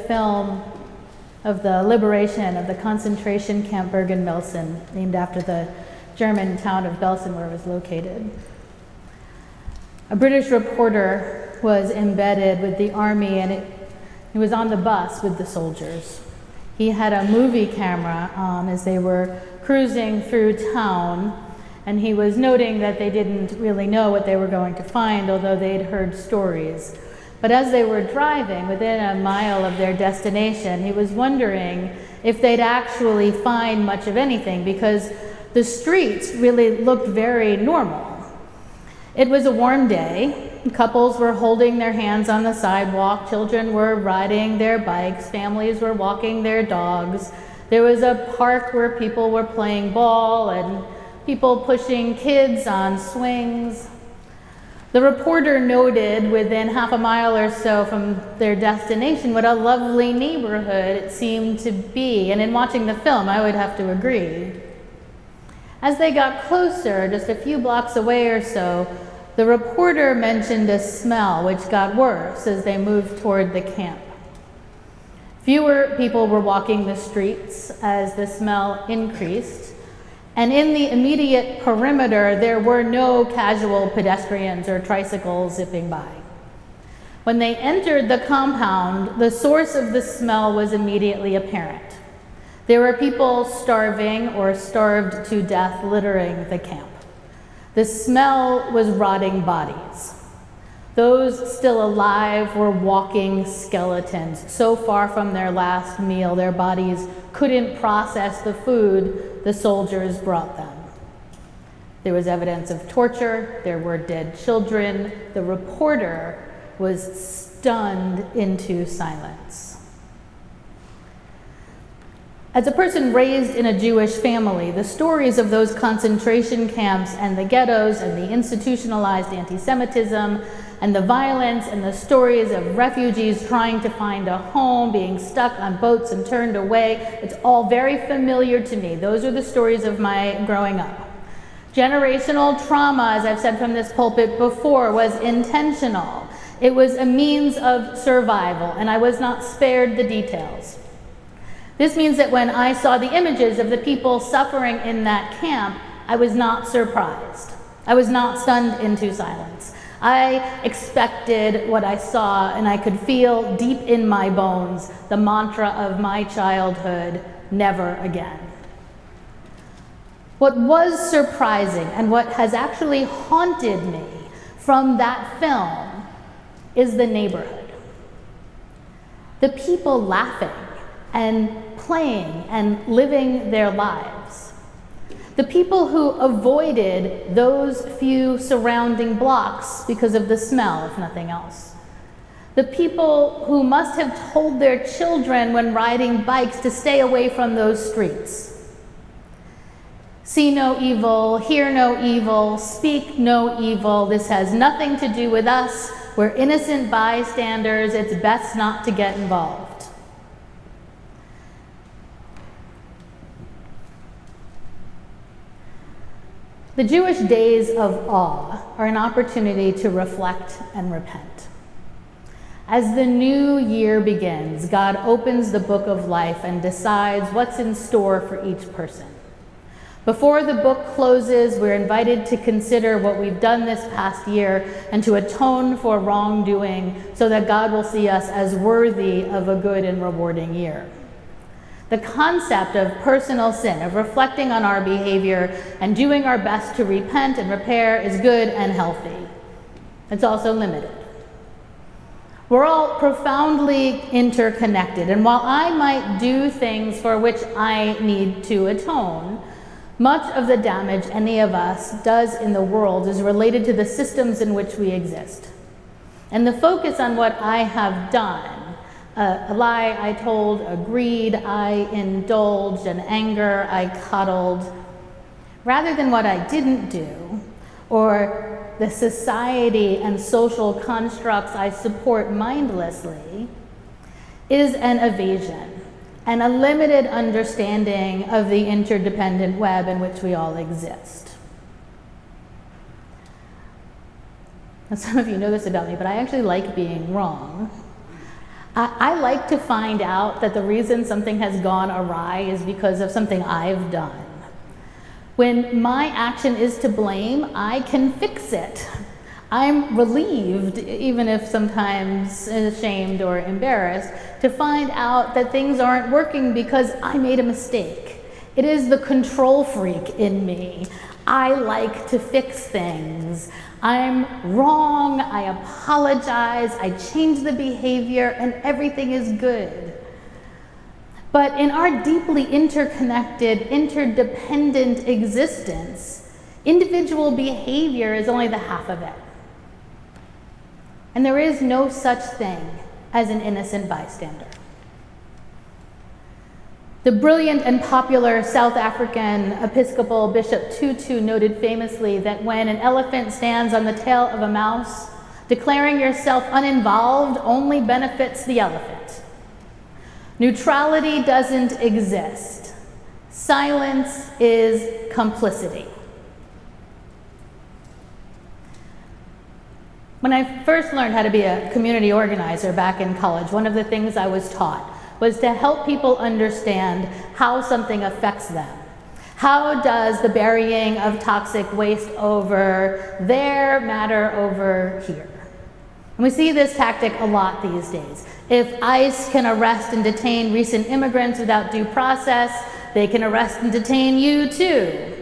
film of the liberation of the concentration camp Bergen-Belsen, named after the German town of Belsen where it was located. A British reporter was embedded with the army, and he was on the bus with the soldiers. He had a movie camera as they were cruising through town, and he was noting that they didn't really know what they were going to find, although they'd heard stories. But as they were driving within a mile of their destination, he was wondering if they'd actually find much of anything, because the streets really looked very normal. It was a warm day. Couples were holding their hands on the sidewalk. Children were riding their bikes. Families were walking their dogs. There was a park where people were playing ball and people pushing kids on swings. The reporter noted within half a mile or so from their destination what a lovely neighborhood it seemed to be. And in watching the film, I would have to agree. As they got closer, just a few blocks away or so, the reporter mentioned a smell which got worse as they moved toward the camp. Fewer people were walking the streets as the smell increased, and in the immediate perimeter there were no casual pedestrians or tricycles zipping by. When they entered the compound, the source of the smell was immediately apparent. There were people starving or starved to death littering the camp. The smell was rotting bodies. Those still alive were walking skeletons, so far from their last meal their bodies couldn't process the food the soldiers brought them. There was evidence of torture, there were dead children. The reporter was stunned into silence. As a person raised in a Jewish family, the stories of those concentration camps and the ghettos and the institutionalized anti-Semitism and the violence and the stories of refugees trying to find a home, being stuck on boats and turned away, it's all very familiar to me. Those are the stories of my growing up. Generational trauma, as I've said from this pulpit before, was intentional. It was a means of survival, and I was not spared the details. This means that when I saw the images of the people suffering in that camp, I was not surprised. I was not stunned into silence. I expected what I saw, and I could feel deep in my bones the mantra of my childhood, never again. What was surprising and what has actually haunted me from that film is the neighborhood. The people laughing and playing and living their lives. The people who avoided those few surrounding blocks because of the smell, if nothing else. The people who must have told their children when riding bikes to stay away from those streets. See no evil, hear no evil, speak no evil. This has nothing to do with us. We're innocent bystanders. It's best not to get involved. The Jewish days of awe are an opportunity to reflect and repent. As the new year begins, God opens the book of life and decides what's in store for each person. Before the book closes, we're invited to consider what we've done this past year and to atone for wrongdoing so that God will see us as worthy of a good and rewarding year. The concept of personal sin, of reflecting on our behavior and doing our best to repent and repair is good and healthy. It's also limited. We're all profoundly interconnected, and while I might do things for which I need to atone, much of the damage any of us does in the world is related to the systems in which we exist. And the focus on what I have done, a lie I told, a greed I indulged, an anger I coddled, rather than what I didn't do, or the society and social constructs I support mindlessly, is an evasion and a limited understanding of the interdependent web in which we all exist. Now, some of you know this about me, but I actually like being wrong. I like to find out that the reason something has gone awry is because of something I've done. When my action is to blame, I can fix it. I'm relieved, even if sometimes ashamed or embarrassed, to find out that things aren't working because I made a mistake. It is the control freak in me. I like to fix things. I'm wrong, I apologize, I change the behavior, and everything is good. But in our deeply interconnected, interdependent existence, individual behavior is only the half of it. And there is no such thing as an innocent bystander. The brilliant and popular South African Episcopal Bishop Tutu noted famously that when an elephant stands on the tail of a mouse, declaring yourself uninvolved only benefits the elephant. Neutrality doesn't exist. Silence is complicity. When I first learned how to be a community organizer back in college, one of the things I was taught was to help people understand how something affects them. How does the burying of toxic waste over there matter over here? And we see this tactic a lot these days. If ICE can arrest and detain recent immigrants without due process, they can arrest and detain you too.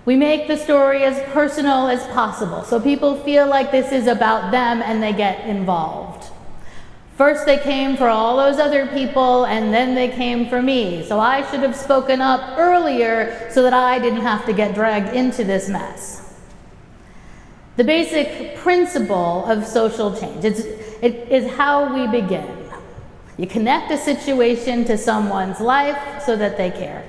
We make the story as personal as possible, so people feel like this is about them and they get involved. First they came for all those other people, and then they came for me. So I should have spoken up earlier so that I didn't have to get dragged into this mess. The basic principle of social change is how we begin. You connect a situation to someone's life so that they care.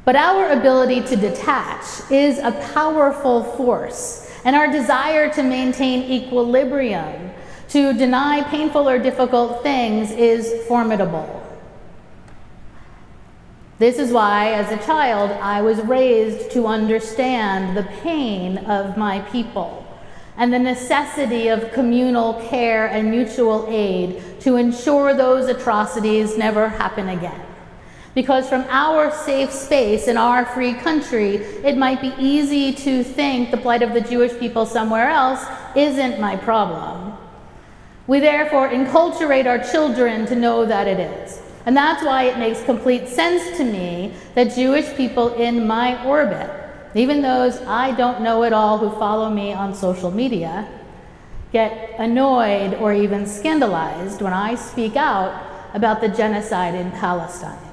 But our ability to detach is a powerful force, and our desire to maintain equilibrium, to deny painful or difficult things, is formidable. This is why, as a child, I was raised to understand the pain of my people and the necessity of communal care and mutual aid to ensure those atrocities never happen again. Because from our safe space in our free country, it might be easy to think the plight of the Jewish people somewhere else isn't my problem. We therefore enculturate our children to know that it is. And that's why it makes complete sense to me that Jewish people in my orbit, even those I don't know at all who follow me on social media, get annoyed or even scandalized when I speak out about the genocide in Palestine.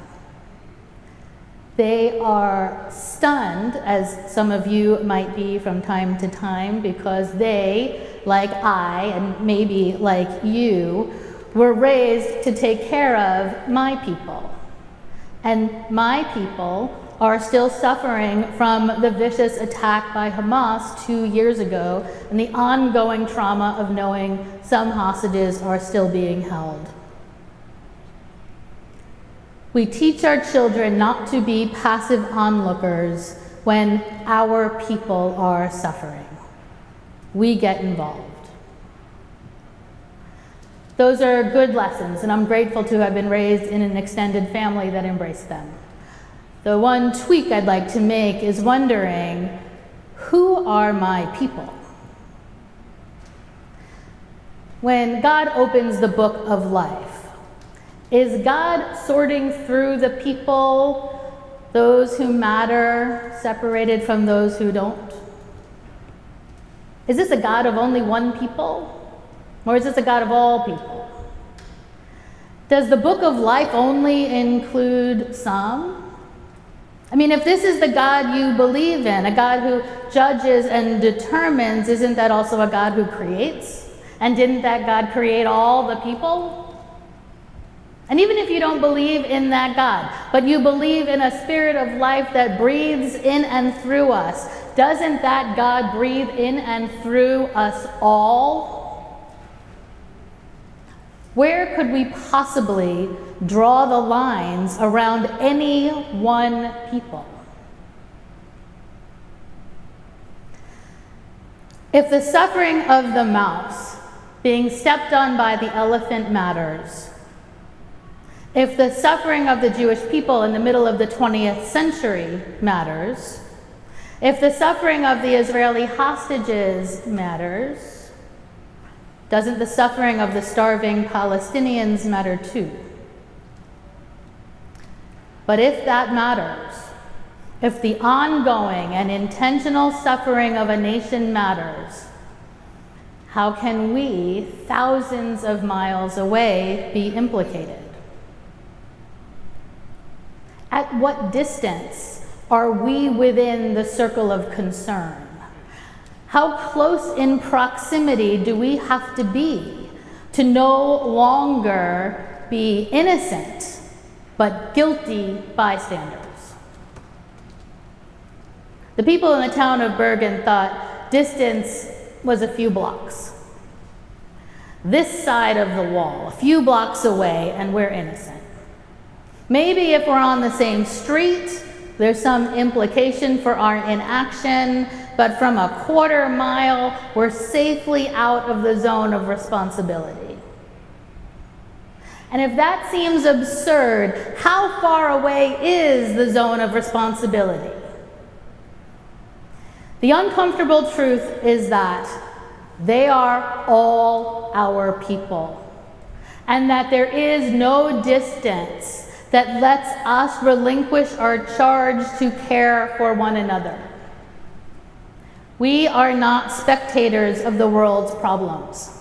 They are stunned, as some of you might be from time to time, because they, like I, and maybe like you, were raised to take care of my people. And my people are still suffering from the vicious attack by Hamas 2 years ago and the ongoing trauma of knowing some hostages are still being held. We teach our children not to be passive onlookers when our people are suffering. We get involved. Those are good lessons, and I'm grateful to have been raised in an extended family that embraced them. The one tweak I'd like to make is wondering, who are my people? When God opens the book of life, is God sorting through the people, those who matter, separated from those who don't? Is this a God of only one people? Or is this a God of all people? Does the book of life only include some? I mean, if this is the God you believe in, a God who judges and determines, isn't that also a God who creates? And didn't that God create all the people? And even if you don't believe in that God, but you believe in a spirit of life that breathes in and through us, doesn't that God breathe in and through us all? Where could we possibly draw the lines around any one people? If the suffering of the mouse being stepped on by the elephant matters. If the suffering of the Jewish people in the middle of the 20th century matters, if the suffering of the Israeli hostages matters, doesn't the suffering of the starving Palestinians matter too? But if that matters, if the ongoing and intentional suffering of a nation matters, how can we, thousands of miles away, be implicated? At what distance are we within the circle of concern? How close in proximity do we have to be to no longer be innocent, but guilty bystanders? The people in the town of Bergen thought distance was a few blocks. This side of the wall, a few blocks away, and we're innocent. Maybe if we're on the same street, there's some implication for our inaction, but from a quarter mile, we're safely out of the zone of responsibility. And if that seems absurd, how far away is the zone of responsibility? The uncomfortable truth is that they are all our people, and that there is no distance that lets us relinquish our charge to care for one another. We are not spectators of the world's problems.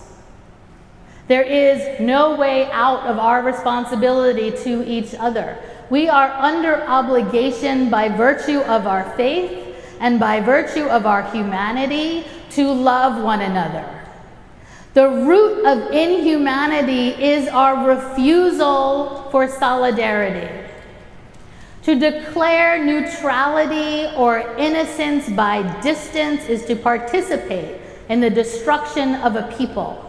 There is no way out of our responsibility to each other. We are under obligation by virtue of our faith and by virtue of our humanity to love one another. The root of inhumanity is our refusal for solidarity. To declare neutrality or innocence by distance is to participate in the destruction of a people.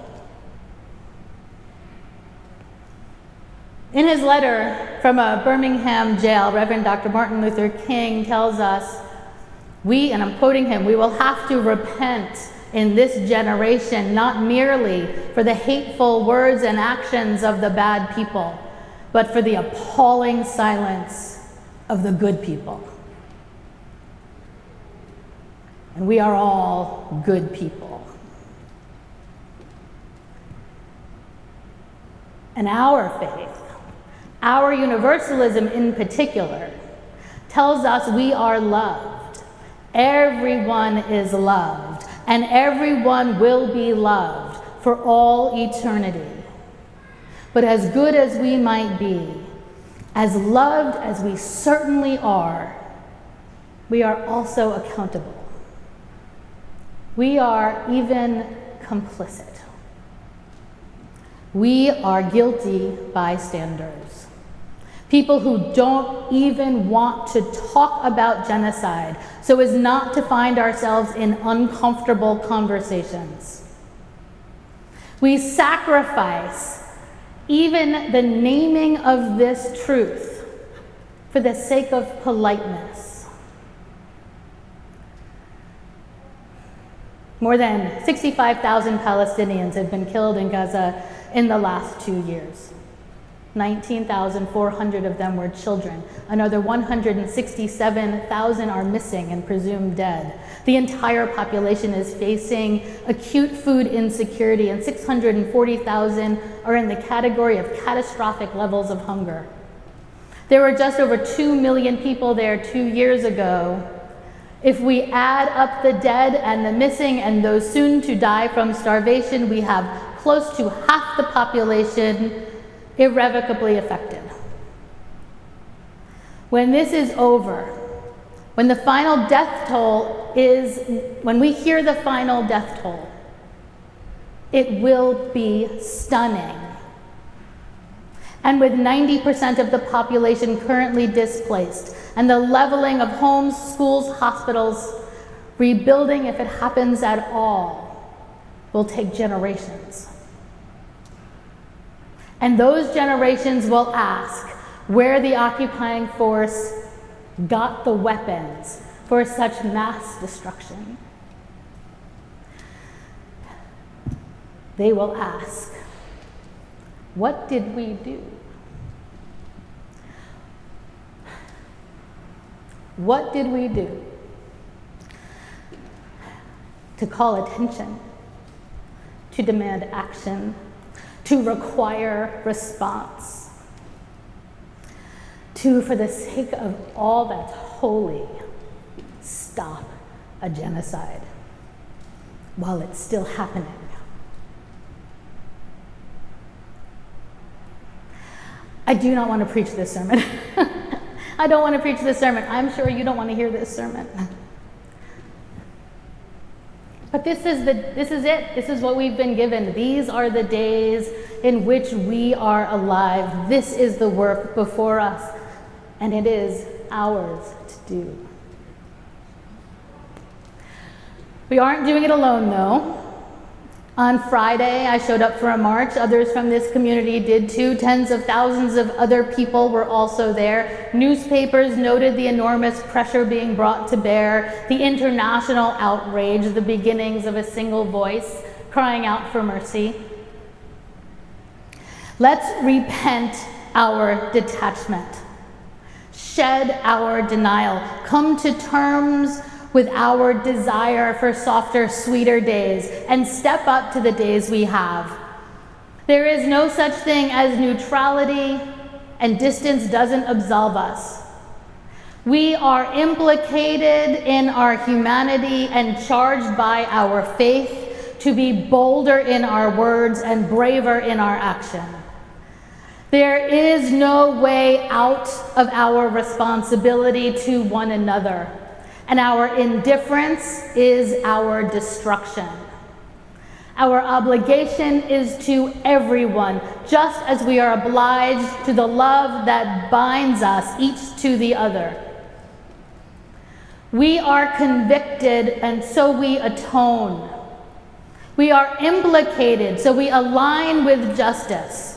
In his letter from a Birmingham jail, Reverend Dr. Martin Luther King tells us, and I'm quoting him, we will have to repent in this generation, not merely for the hateful words and actions of the bad people, but for the appalling silence of the good people. And we are all good people. And our faith, our universalism in particular, tells us we are loved. Everyone is loved, and everyone will be loved for all eternity. But as good as we might be, as loved as we certainly are, we are also accountable. We are even complicit. We are guilty bystanders. People who don't even want to talk about genocide so as not to find ourselves in uncomfortable conversations. We sacrifice even the naming of this truth for the sake of politeness. More than 65,000 Palestinians have been killed in Gaza in the last 2 years. 19,400 of them were children. Another 167,000 are missing and presumed dead. The entire population is facing acute food insecurity, and 640,000 are in the category of catastrophic levels of hunger. There were just over 2 million people there 2 years ago. If we add up the dead and the missing and those soon to die from starvation, we have close to half the population irrevocably affected. When this is over, when the final death toll when we hear the final death toll, it will be stunning. And with 90% of the population currently displaced, and the leveling of homes, schools, hospitals, rebuilding, if it happens at all, will take generations. And those generations will ask where the occupying force got the weapons for such mass destruction. they will ask, what did we do? What did we do to call attention, to demand action, to require response, to, for the sake of all that's holy, stop a genocide while it's still happening? I do not want to preach this sermon. I don't want to preach this sermon. I'm sure you don't want to hear this sermon. But this is it. This is what we've been given. These are the days in which we are alive. This is the work before us, and it is ours to do. We aren't doing it alone, though. On Friday, I showed up for a march. Others from this community did too. Tens of thousands of other people were also there. Newspapers noted the enormous pressure being brought to bear, the international outrage, the beginnings of a single voice crying out for mercy. Let's repent our detachment, shed our denial, come to terms with our desire for softer, sweeter days, and step up to the days we have. There is no such thing as neutrality, and distance doesn't absolve us. We are implicated in our humanity and charged by our faith to be bolder in our words and braver in our action. There is no way out of our responsibility to one another, and our indifference is our destruction. Our obligation is to everyone, just as we are obliged to the love that binds us each to the other. We are convicted, and so we atone. We are implicated, so we align with justice.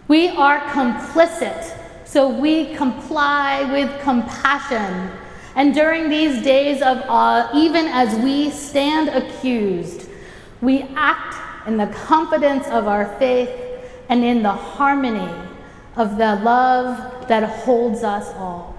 We are complicit, so we comply with compassion. And during these days of awe, even as we stand accused, we act in the confidence of our faith and in the harmony of the love that holds us all.